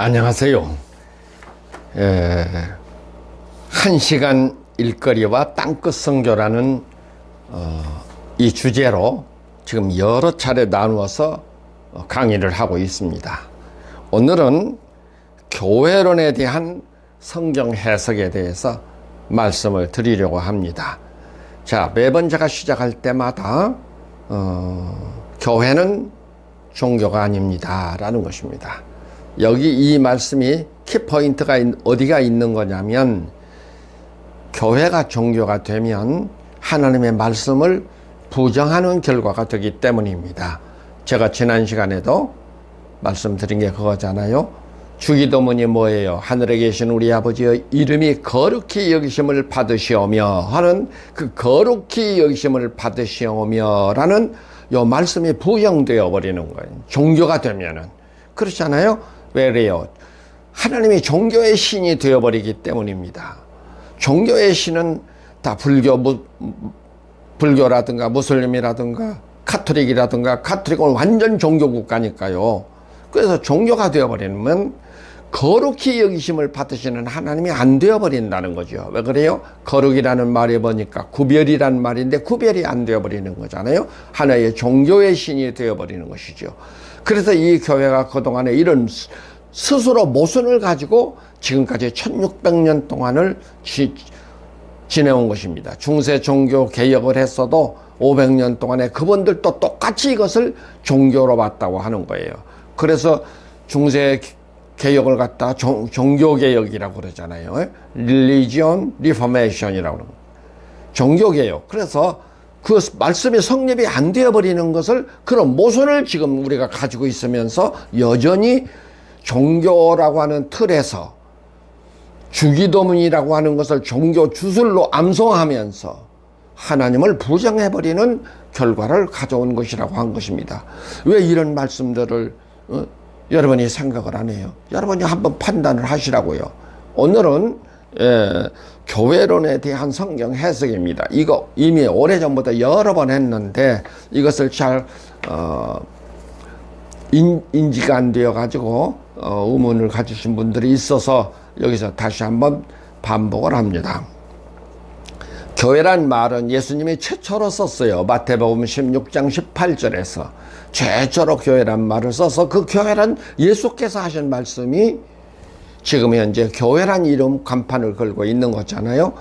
안녕하세요. 1시간 일거리와 땅끝 선교라는 이 주제로 지금 여러 차례 나누어서 강의를 하고 있습니다. 오늘은 교회론에 대한 성경 해석에 대해서 말씀을 드리려고 합니다. 자, 매번 제가 시작할 때마다 교회는 종교가 아닙니다 라는 것입니다. 여기 이 말씀이 키포인트가 어디가 있는 거냐면, 교회가 종교가 되면 하나님의 말씀을 부정하는 결과가 되기 때문입니다. 제가 지난 시간에도 말씀드린 게 그거잖아요. 주기도문이 뭐예요? 하늘에 계신 우리 아버지의 이름이 거룩히 여기심을 받으시오며 하는 그 거룩히 여기심을 받으시오며 라는 요 말씀이 부정되어 버리는 거예요. 종교가 되면은. 그렇잖아요? 왜 그래요? 하나님이 종교의 신이 되어버리기 때문입니다. 종교의 신은 다 불교라든가 무슬림이라든가 카톨릭이라든가, 카톨릭은 완전 종교 국가니까요. 그래서 종교가 되어버리면 거룩히 여기심을 받으시는 하나님이 안 되어버린다는 거죠. 왜 그래요? 거룩이라는 말이 보니까 구별이란 말인데 구별이 안 되어버리는 거잖아요. 하나의 종교의 신이 되어버리는 것이죠. 그래서 이 교회가 그동안에 이런 스스로 모순을 가지고 지금까지 1600년 동안을 지내온 것입니다. 중세 종교 개혁을 했어도 500년 동안에 그분들도 똑같이 이것을 종교로 봤다고 하는 거예요. 그래서 중세 개혁을 갖다 종교 개혁이라고 그러잖아요. Religion Reformation이라고 그러는 거예요. 종교 개혁. 그래서 그 말씀이 성립이 안 되어버리는 것을, 그런 모순을 지금 우리가 가지고 있으면서 여전히 종교라고 하는 틀에서 주기도문이라고 하는 것을 종교 주술로 암송하면서 하나님을 부정해버리는 결과를 가져온 것이라고 한 것입니다. 왜 이런 말씀들을 여러분이 생각을 안 해요? 여러분이 한번 판단을 하시라고요. 오늘은 교회론에 대한 성경 해석입니다. 이거 이미 오래전부터 여러 번 했는데 이것을 잘 인지가 안 되어 가지고 의문을 가지신 분들이 있어서 여기서 다시 한번 반복을 합니다. 교회란 말은 예수님이 최초로 썼어요. 마태복음 16장 18절에서 최초로 교회란 말을 써서, 그 교회란 예수께서 하신 말씀이 지금 현재 교회란 이름 간판을 걸고 있는 거잖아요.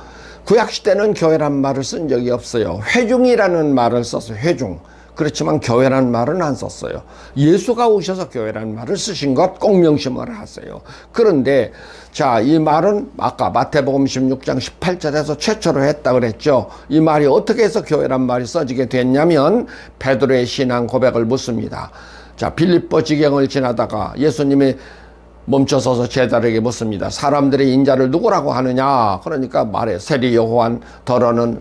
구약시대는 교회란 말을 쓴 적이 없어요. 회중이라는 말을 썼어요. 회중. 그렇지만 교회란 말은 안 썼어요. 예수가 오셔서 교회란 말을 쓰신 것 꼭 명심을 하세요. 그런데 자, 이 말은 아까 마태복음 16장 18절에서 최초로 했다 그랬죠. 이 말이 어떻게 해서 교회란 말이 써지게 됐냐면, 베드로의 신앙 고백을 묻습니다. 자, 빌립보 지경을 지나다가 예수님이 멈춰서서 제자들에게 묻습니다. 사람들의 인자를 누구라고 하느냐? 그러니까 말해. 세리 요한, 더러는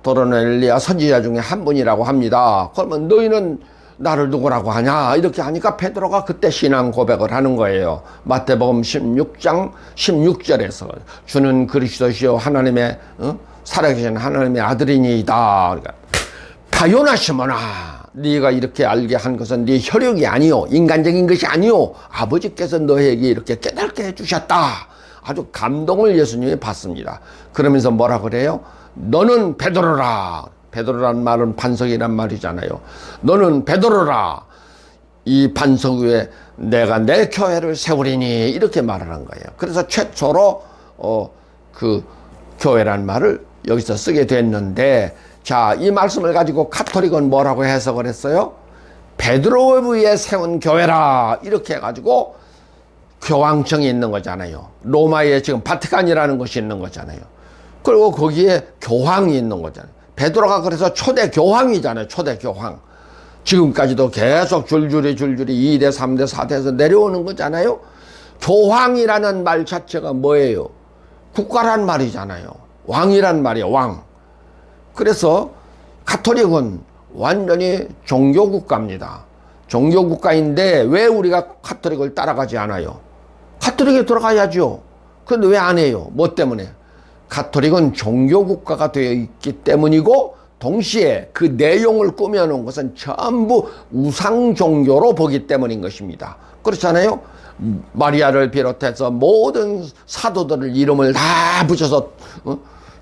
더러는 엘리야 선지자 중에 한 분이라고 합니다. 그러면 너희는 나를 누구라고 하냐? 이렇게 하니까 베드로가 그때 신앙 고백을 하는 거예요. 마태복음 16장 16절에서 주는 그리스도시요 하나님의 살아계신 하나님의 아들이니이다. 그러니까 타요나시모나, 네가 이렇게 알게 한 것은 네 혈육이 아니요, 인간적인 것이 아니요, 아버지께서 너에게 이렇게 깨닫게 해주셨다. 아주 감동을 예수님이 받습니다. 그러면서 뭐라 그래요? 너는 베드로라. 베드로란 말은 반석이란 말이잖아요. 너는 베드로라. 이 반석 위에 내가 내 교회를 세우리니, 이렇게 말하는 거예요. 그래서 최초로 그 교회란 말을 여기서 쓰게 됐는데, 자, 이 말씀을 가지고 카톨릭은 뭐라고 해석을 했어요? 베드로 위에 세운 교회라. 이렇게 해가지고 교황청이 있는 거잖아요. 로마에 지금 바티칸이라는 것이 있는 거잖아요. 그리고 거기에 교황이 있는 거잖아요. 베드로가 그래서 초대 교황이잖아요. 초대 교황. 지금까지도 계속 줄줄이 2대, 3대, 4대에서 내려오는 거잖아요. 교황이라는 말 자체가 뭐예요? 국가란 말이잖아요. 왕이란 말이에요. 왕. 그래서 가톨릭은 완전히 종교국가입니다. 종교국가인데 왜 우리가 가톨릭을 따라가지 않아요? 가톨릭에 들어가야죠. 그런데 왜 안 해요? 뭐 때문에? 가톨릭은 종교국가가 되어 있기 때문이고, 동시에 그 내용을 꾸며놓은 것은 전부 우상 종교로 보기 때문인 것입니다. 그렇잖아요. 마리아를 비롯해서 모든 사도들을 이름을 다 붙여서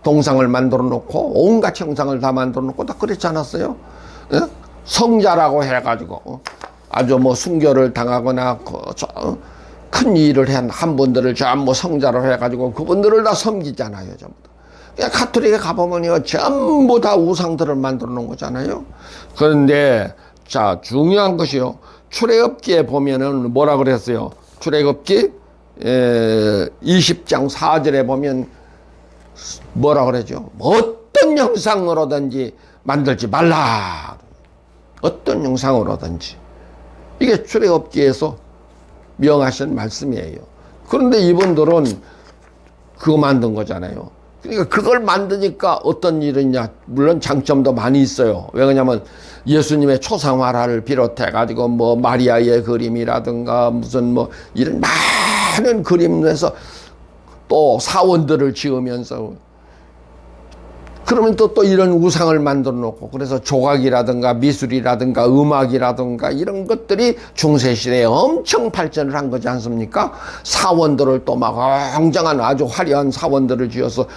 동상을 만들어 놓고 온갖 형상을 다 만들어 놓고 다 그렇지 않았어요? 성자라고 해가지고 아주 뭐 순교를 당하거나 큰 일을 한 분들을 전부 성자로 해가지고 그분들을 다 섬기잖아요. 전부 다. 가톨릭에 가보면요, 전부 다 우상들을 만들어 놓은 거잖아요. 그런데 자, 중요한 것이요, 출애굽기에 보면은 뭐라 그랬어요? 출애굽기 20장 4절에 보면 뭐라 그러죠? 어떤 형상으로든지 만들지 말라. 어떤 형상으로든지. 이게 출애굽기에서 명하신 말씀이에요. 그런데 이분들은 그거 만든 거잖아요. 그러니까 그걸 만드니까 어떤 일이냐, 물론 장점도 많이 있어요. 왜냐면 예수님의 초상화를 비롯해 가지고 뭐 마리아의 그림이라든가 무슨 뭐 이런 많은 그림에서 또 사원들을 지으면서, 그러면 또 이런 우상을 만들어 놓고, 그래서 조각이라든가 미술이라든가 음악이라든가 이런 것들이 중세시대에 엄청 발전을 한 거지 않습니까? 사원들을 또 막 웅장한 아주 화려한 사원들을 지어서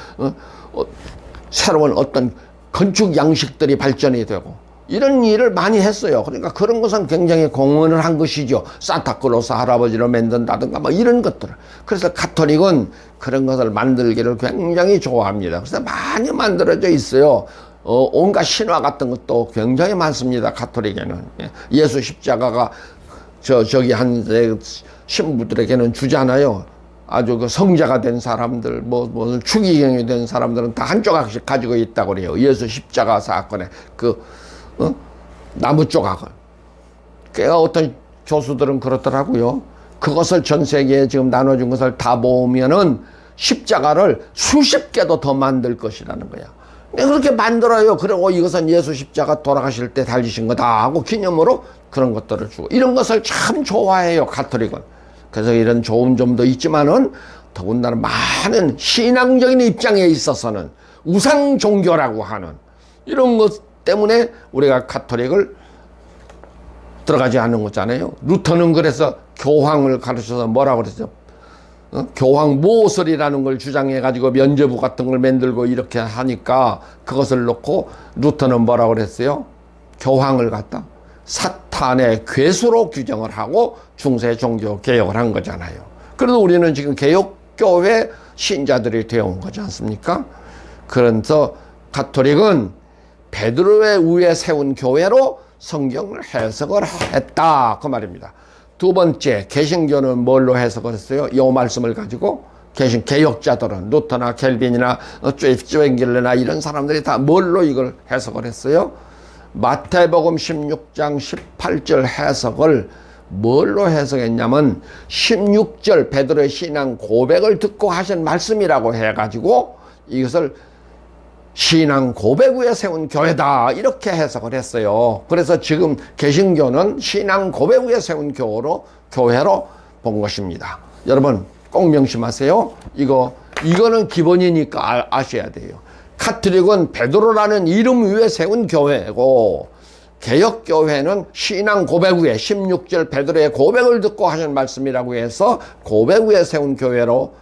새로운 어떤 건축 양식들이 발전이 되고 이런 일을 많이 했어요. 그러니까 그런 것은 굉장히 공헌을 한 것이죠. 산타클로스 할아버지를 만든다든가 뭐 이런 것들을. 그래서 가톨릭은 그런 것을 만들기를 굉장히 좋아합니다. 그래서 많이 만들어져 있어요. 온갖 신화 같은 것도 굉장히 많습니다. 가톨릭에는. 예수 십자가가 저기 한 신부들에게는 주잖아요. 아주 그 성자가 된 사람들, 뭐 추기경이 된 사람들은 다 한 조각씩 가지고 있다고 그래요. 예수 십자가 사건에 나무 조각을. 꽤 어떤 교수들은 그렇더라고요. 그것을 전 세계에 지금 나눠준 것을 다 모으면은 십자가를 수십 개도 더 만들 것이라는 거야. 그렇게 만들어요. 그리고 이것은 예수 십자가 돌아가실 때 달리신 거다 하고 기념으로 그런 것들을 주고, 이런 것을 참 좋아해요, 가톨릭은. 그래서 이런 좋은 점도 있지만은 더군다나 많은 신앙적인 입장에 있어서는 우상 종교라고 하는 이런 것 때문에 우리가 가톨릭을 들어가지 않는 거잖아요. 루터는 그래서 교황을 가르쳐서 뭐라고 그랬죠? 교황 모설이라는 걸 주장해 가지고 면죄부 같은 걸 만들고 이렇게 하니까 그것을 놓고 루터는 뭐라고 그랬어요? 교황을 갖다 사탄의 괴수로 규정을 하고 중세 종교 개혁을 한 거잖아요. 그래도 우리는 지금 개혁교회 신자들이 되어온 거지 않습니까? 그래서 가톨릭은 베드로의 위에 세운 교회로 성경을 해석을 했다, 그 말입니다. 두 번째, 개신교는 뭘로 해석을 했어요? 이 말씀을 가지고 개혁자들은 루터나 켈빈이나 쫌engger레나 이런 사람들이 다 뭘로 이걸 해석을 했어요? 마태복음 16장 18절 해석을 뭘로 해석했냐면 16절 베드로의 신앙 고백을 듣고 하신 말씀이라고 해가지고 이것을 신앙 고백 위에 세운 교회다, 이렇게 해석을 했어요. 그래서 지금 개신교는 신앙 고백 위에 세운 교회로 본 것입니다. 여러분 꼭 명심하세요. 이거는 기본이니까 아셔야 돼요. 가톨릭은 베드로라는 이름 위에 세운 교회고, 개혁교회는 신앙 고백 위에 16절 베드로의 고백을 듣고 하신 말씀이라고 해서 고백 위에 세운 교회로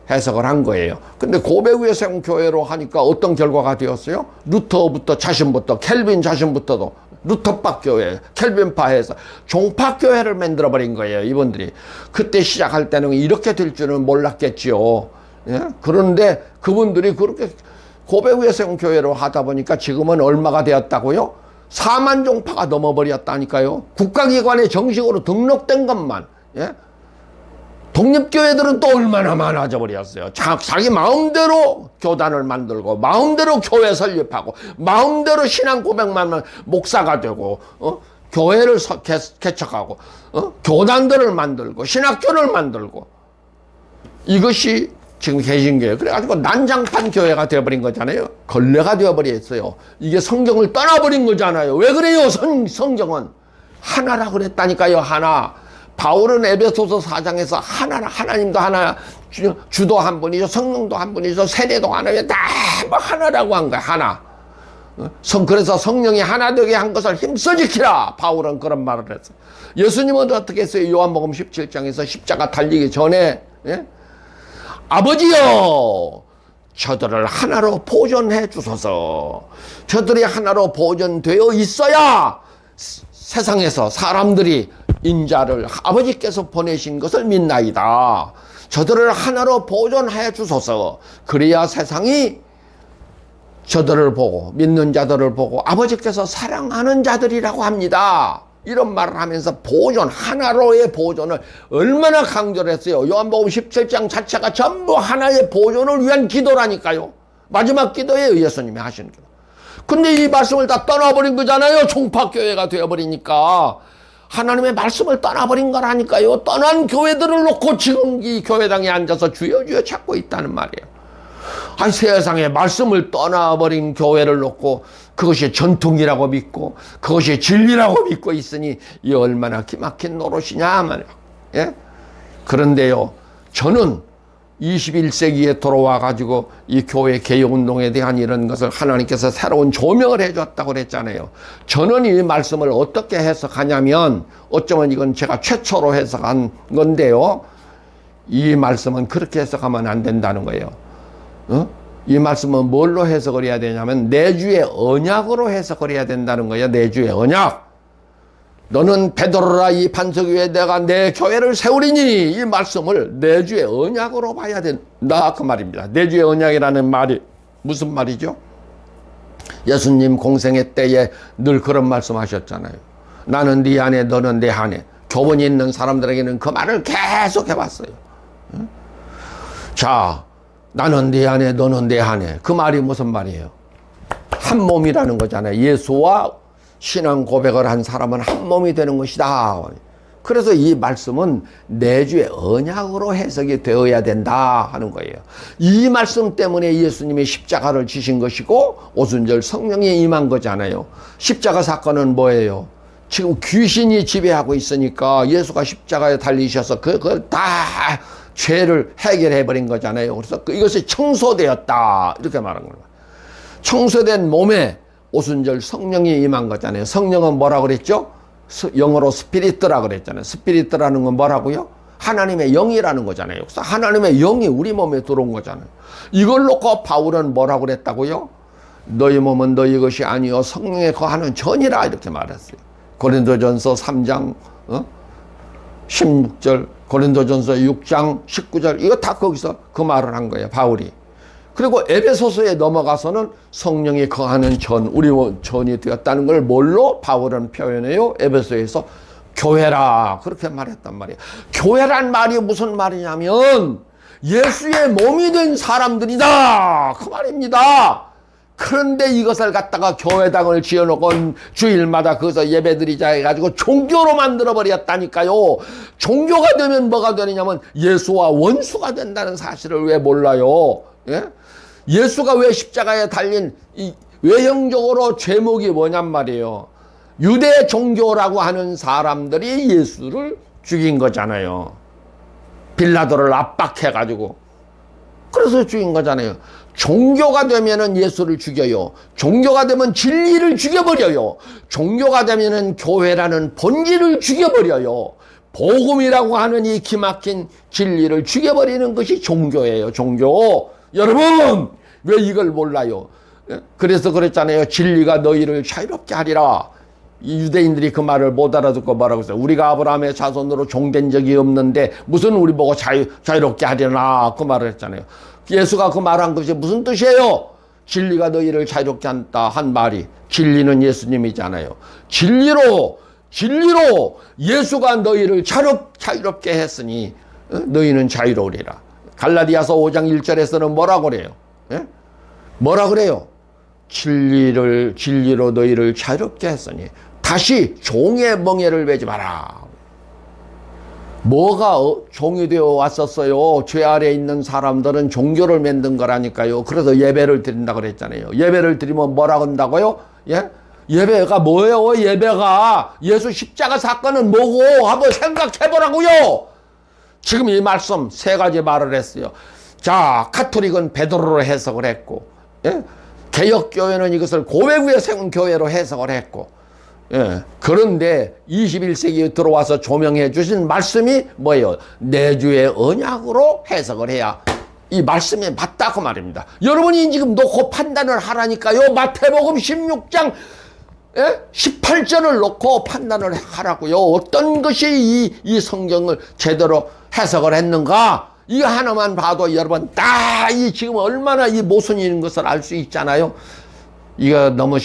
해석을 한 거예요. 근데 고백 위에 세운 교회로 하니까 어떤 결과가 되었어요? 루터부터 자신부터, 켈빈 자신부터도 루터파 교회, 켈빈파에서 종파교회를 만들어버린 거예요, 이분들이. 그때 시작할 때는 이렇게 될 줄은 몰랐겠지요. 예? 그런데 그분들이 그렇게 고백 위에 세운 교회로 하다 보니까 지금은 얼마가 되었다고요? 4만 종파가 넘어버렸다니까요. 국가기관에 정식으로 등록된 것만. 예? 독립교회들은 또 얼마나 많아져 버렸어요. 자기 마음대로 교단을 만들고 마음대로 교회 설립하고 마음대로 신앙 고백만 목사가 되고 교회를 개척하고 교단들을 만들고 신학교를 만들고, 이것이 지금 개신교회. 그래가지고 난장판 교회가 되어버린 거잖아요. 걸레가 되어버렸어요. 이게 성경을 떠나버린 거잖아요. 왜 그래요? 성경은 하나라 그랬다니까요. 하나. 바울은 에베소서 4장에서 하나님도 하나, 주도 한 분이죠, 성령도 한 분이죠, 세례도 하나요, 다 뭐 하나라고 한 거야. 하나. 그래서 성령이 하나 되게 한 것을 힘써 지키라. 바울은 그런 말을 했어요. 예수님은 어떻게 했어요? 요한복음 17장에서 십자가 달리기 전에, 예? 아버지여, 저들을 하나로 보존해 주소서. 저들이 하나로 보존되어 있어야 세상에서 사람들이 인자를 아버지께서 보내신 것을 믿나이다. 저들을 하나로 보존해 주소서. 그래야 세상이 저들을 보고, 믿는 자들을 보고 아버지께서 사랑하는 자들이라고 합니다. 이런 말을 하면서 보존, 하나로의 보존을 얼마나 강조를 했어요. 요한복음 17장 자체가 전부 하나의 보존을 위한 기도라니까요. 마지막 기도예요, 예수님이 하시는 기도. 근데 이 말씀을 다 떠나버린 거잖아요. 종파교회가 되어버리니까. 하나님의 말씀을 떠나버린 거라니까요. 떠난 교회들을 놓고 지금 이 교회당에 앉아서 주여 주여 찾고 있다는 말이에요. 아니, 세상에 말씀을 떠나버린 교회를 놓고 그것이 전통이라고 믿고 그것이 진리라고 믿고 있으니 이 얼마나 기막힌 노릇이냐 말이에요. 예? 그런데요, 저는 21세기에 돌아와 가지고 이 교회 개혁운동에 대한 이런 것을 하나님께서 새로운 조명을 해줬다고 그랬잖아요. 저는 이 말씀을 어떻게 해석하냐면, 어쩌면 이건 제가 최초로 해석한 건데요, 이 말씀은 그렇게 해석하면 안 된다는 거예요. 이 말씀은 뭘로 해석을 해야 되냐면 내주의 언약으로 해석을 해야 된다는 거예요. 내주의 언약. 너는 베드로라 이 반석 위에 내가 내 교회를 세우리니, 이 말씀을 내주의 언약으로 봐야 된다 그 말입니다. 내주의 언약이라는 말이 무슨 말이죠? 예수님 공생애 때에 늘 그런 말씀하셨잖아요. 나는 네 안에 너는 내 안에. 교본이 있는 사람들에게는 그 말을 계속 해왔어요. 자, 나는 네 안에 너는 내 안에. 그 말이 무슨 말이에요? 한 몸이라는 거잖아요. 예수와 신앙 고백을 한 사람은 한 몸이 되는 것이다. 그래서 이 말씀은 내주의 언약으로 해석이 되어야 된다 하는 거예요. 이 말씀 때문에 예수님이 십자가를 지신 것이고 오순절 성령이 임한 거잖아요. 십자가 사건은 뭐예요? 지금 귀신이 지배하고 있으니까 예수가 십자가에 달리셔서 그걸 다 죄를 해결해 버린 거잖아요. 그래서 이것이 청소되었다 이렇게 말한 거예요. 청소된 몸에 오순절 성령이 임한 거잖아요. 성령은 뭐라고 그랬죠? 영어로 스피리트라 그랬잖아요. 스피리트라는 건 뭐라고요? 하나님의 영이라는 거잖아요. 그래서 하나님의 영이 우리 몸에 들어온 거잖아요. 이걸 놓고 바울은 뭐라고 그랬다고요? 너희 몸은 너희 것이 아니요 성령에 거하는 전이라 이렇게 말했어요. 고린도전서 3장 16절, 고린도전서 6장 19절, 이거 다 거기서 그 말을 한 거예요, 바울이. 그리고 에베소서에 넘어가서는 성령이 거하는 전, 우리 전이 되었다는 걸 뭘로 바울은 표현해요? 에베소에서 교회라 그렇게 말했단 말이에요. 교회란 말이 무슨 말이냐면 예수의 몸이 된 사람들이다 그 말입니다. 그런데 이것을 갖다가 교회당을 지어놓고 주일마다 거기서 예배드리자 해가지고 종교로 만들어버렸다니까요. 종교가 되면 뭐가 되느냐면 예수와 원수가 된다는 사실을 왜 몰라요? 예? 예수가 왜 십자가에 달린 이 외형적으로 제목이 뭐냔 말이에요. 유대 종교라고 하는 사람들이 예수를 죽인 거잖아요. 빌라도를 압박해가지고. 그래서 죽인 거잖아요. 종교가 되면은 예수를 죽여요. 종교가 되면 진리를 죽여버려요. 종교가 되면은 교회라는 본질을 죽여버려요. 복음이라고 하는 이 기막힌 진리를 죽여버리는 것이 종교예요. 종교. 여러분 왜 이걸 몰라요? 그래서 그랬잖아요. 진리가 너희를 자유롭게 하리라. 이 유대인들이 그 말을 못 알아듣고 뭐라고 했어요? 우리가 아브라함의 자손으로 종된 적이 없는데 무슨 우리 보고 자유롭게 하려나 그 말을 했잖아요. 예수가 그 말한 것이 무슨 뜻이에요? 진리가 너희를 자유롭게 한다 한 말이 진리는 예수님이잖아요. 진리로 예수가 너희를 자유롭게 했으니 너희는 자유로우리라. 갈라디아서 5장 1절에서는 뭐라고 그래요? 예? 뭐라 그래요? 진리로 너희를 자유롭게 했으니 다시 종의 멍에를 매지 마라. 뭐가 종이 되어 왔었어요? 죄 아래에 있는 사람들은 종교를 만든 거라니까요. 그래서 예배를 드린다고 그랬잖아요. 예배를 드리면 뭐라 한다고요? 예? 예배가 뭐예요? 예배가 예수 십자가 사건은 뭐고 한번 생각해 보라고요. 지금 이 말씀 세 가지 말을 했어요. 자, 가톨릭은 베드로로 해석을 했고, 예? 개혁교회는 이것을 고백 위에 세운 교회로 해석을 했고, 예. 그런데 21세기에 들어와서 조명해 주신 말씀이 뭐예요? 내주의 언약으로 해석을 해야 이 말씀에 맞다고 말입니다. 여러분이 지금 놓고 판단을 하라니까요. 마태복음 16장 18절을 놓고 판단을 하라고요. 어떤 것이 이 성경을 제대로 해석을 했는가? 이거 하나만 봐도 여러분 다 이 지금 얼마나 이 모순인 것을 알 수 있잖아요. 이거 너무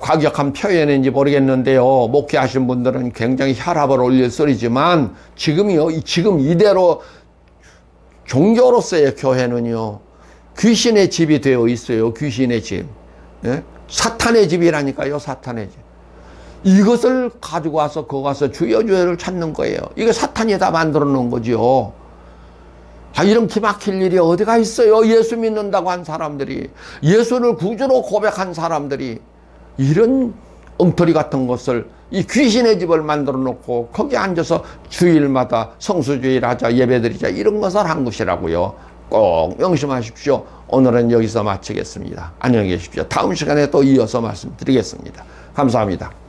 과격한 표현인지 모르겠는데요. 목회하신 분들은 굉장히 혈압을 올릴 소리지만 지금 이대로 종교로서의 교회는요, 귀신의 집이 되어 있어요. 귀신의 집. 예? 사탄의 집이라니까요. 사탄의 집. 이것을 가지고 와서 거기 가서 주여주여를 찾는 거예요. 이거 사탄이 다 만들어 놓은 거죠. 이런 기막힐 일이 어디가 있어요. 예수 믿는다고 한 사람들이, 예수를 구주로 고백한 사람들이 이런 엉터리 같은 것을, 이 귀신의 집을 만들어 놓고 거기 앉아서 주일마다 성수주일 하자, 예배드리자, 이런 것을 한 것이라고요. 꼭 명심하십시오. 오늘은 여기서 마치겠습니다. 안녕히 계십시오. 다음 시간에 또 이어서 말씀드리겠습니다. 감사합니다.